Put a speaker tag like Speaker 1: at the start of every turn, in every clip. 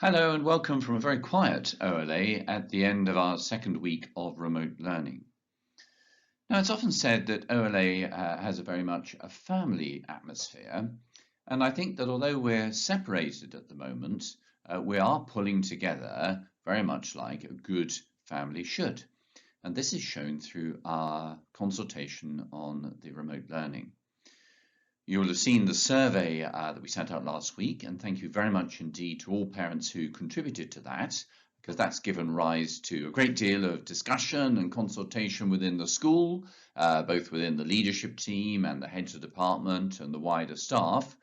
Speaker 1: Hello and welcome from a very quiet OLA at the end of our second week of remote learning. Now, it's often said that OLA has a very much a family atmosphere, and I think that although we're separated at the moment, we are pulling together very much like a good family should. And this is shown through our consultation on the remote learning. You will have seen the survey that we sent out last week, and thank you very much indeed to all parents who contributed to that, because that's given rise to a great deal of discussion and consultation within the school, both within the leadership team and the heads of department and the wider staff.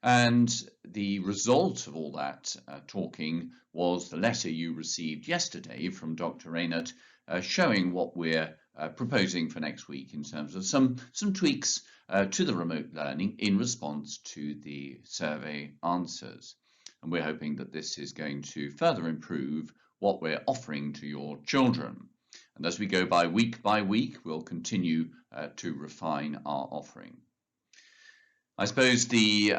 Speaker 1: And the result of all that talking was the letter you received yesterday from Dr. Raynert showing what we're proposing for next week in terms of some tweaks to the remote learning in response to the survey answers. And we're hoping that this is going to further improve what we're offering to your children. And as we go by week, we'll continue to refine our offering. I suppose the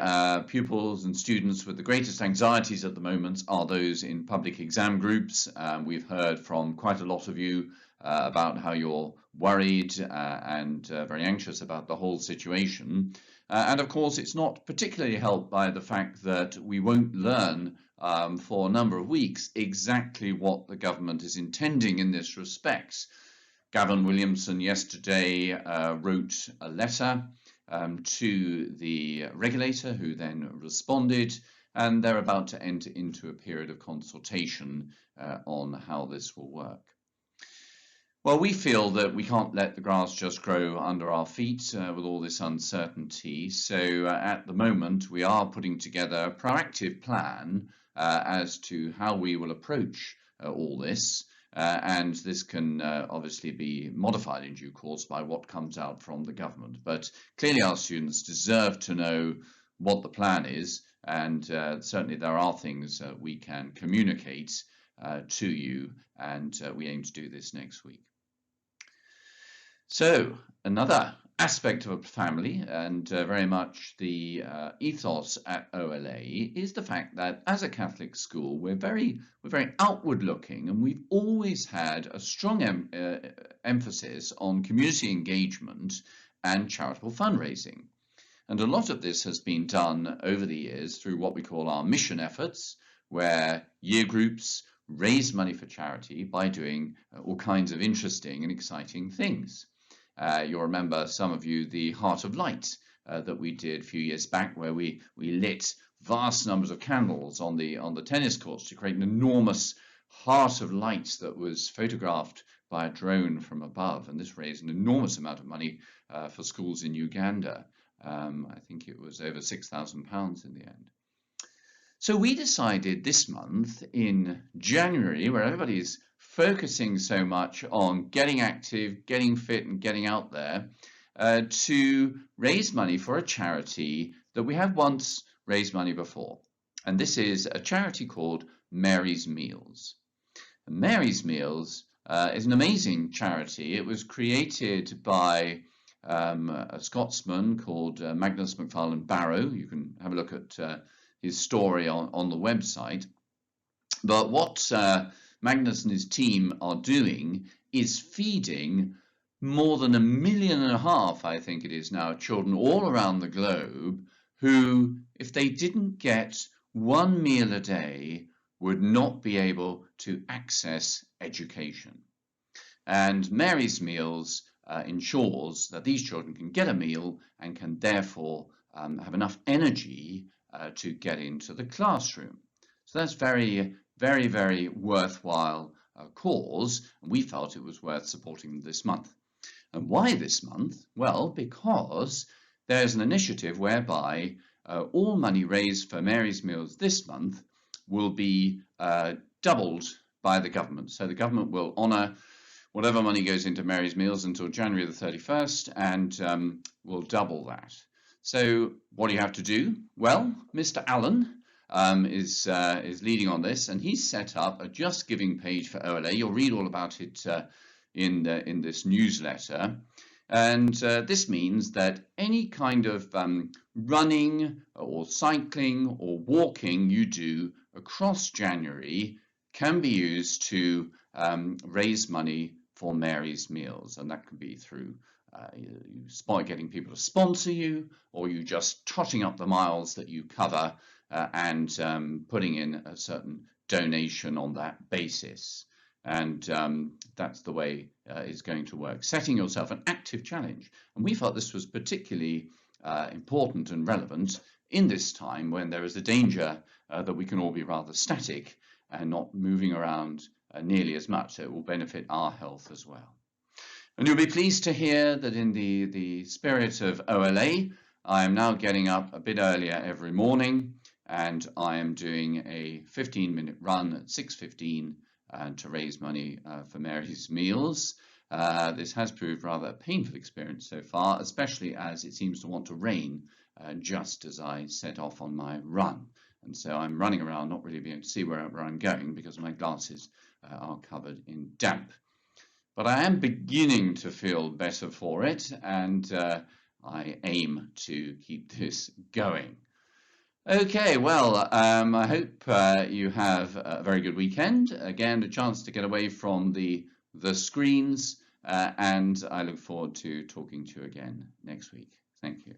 Speaker 1: pupils and students with the greatest anxieties at the moment are those in public exam groups. We've heard from quite a lot of you about how you're worried and very anxious about the whole situation. And of course, it's not particularly helped by the fact that we won't learn for a number of weeks exactly what the government is intending in this respect. Gavin Williamson yesterday wrote a letter to the regulator, who then responded, and they're about to enter into a period of consultation on how this will work. Well, we feel that we can't let the grass just grow under our feet with all this uncertainty. So at the moment, we are putting together a proactive plan as to how we will approach all this. And this can obviously be modified in due course by what comes out from the government. But clearly our students deserve to know what the plan is, and certainly there are things we can communicate to you, and we aim to do this next week. So another aspect of a family, and very much the ethos at OLA, is the fact that as a Catholic school we're very outward looking, and we've always had a strong emphasis on community engagement and charitable fundraising. And a lot of this has been done over the years through what we call our mission efforts, where year groups raise money for charity by doing all kinds of interesting and exciting things. You'll remember, some of you, the Heart of Light that we did a few years back, where we lit vast numbers of candles on the tennis courts to create an enormous heart of light that was photographed by a drone from above, and this raised an enormous amount of money for schools in Uganda. I think it was over £6,000 in the end. So we decided this month in January, where everybody's focusing so much on getting active, getting fit, and getting out there, to raise money for a charity that we have once raised money before. And this is a charity called Mary's Meals. And Mary's Meals is an amazing charity. It was created by a Scotsman called Magnus MacFarlane Barrow. You can have a look at his story on the website. But what Magnus and his team are doing is feeding more than 1.5 million, I think it is now, children all around the globe who, if they didn't get one meal a day, would not be able to access education. And Mary's Meals ensures that these children can get a meal and can therefore have enough energy to get into the classroom. So that's very worthwhile cause, and we felt it was worth supporting this month. And why this month? Well, because there's an initiative whereby all money raised for Mary's Meals this month will be doubled by the government. So the government will honour whatever money goes into Mary's Meals until January the 31st, and will double that. So what do you have to do? Well, Mr. Allen is leading on this, and he's set up a Just Giving page for OLA. You'll read all about it in this newsletter. And this means that any kind of running or cycling or walking you do across January can be used to raise money for Mary's Meals. And that can be through getting people to sponsor you, or you just totting up the miles that you cover and putting in a certain donation on that basis. And that's the way it's going to work. Setting yourself an active challenge. And we felt this was particularly important and relevant in this time when there is a danger that we can all be rather static and not moving around nearly as much. So it will benefit our health as well. And you'll be pleased to hear that in the spirit of OLA, I am now getting up a bit earlier every morning, and I am doing a 15-minute run at 6:15 to raise money for Mary's Meals. This has proved rather a painful experience so far, especially as it seems to want to rain just as I set off on my run. And so I'm running around, not really being able to see where I'm going because my glasses are covered in damp. But I am beginning to feel better for it, and I aim to keep this going. Okay, well, I hope you have a very good weekend. Again, a chance to get away from the screens, and I look forward to talking to you again next week. Thank you.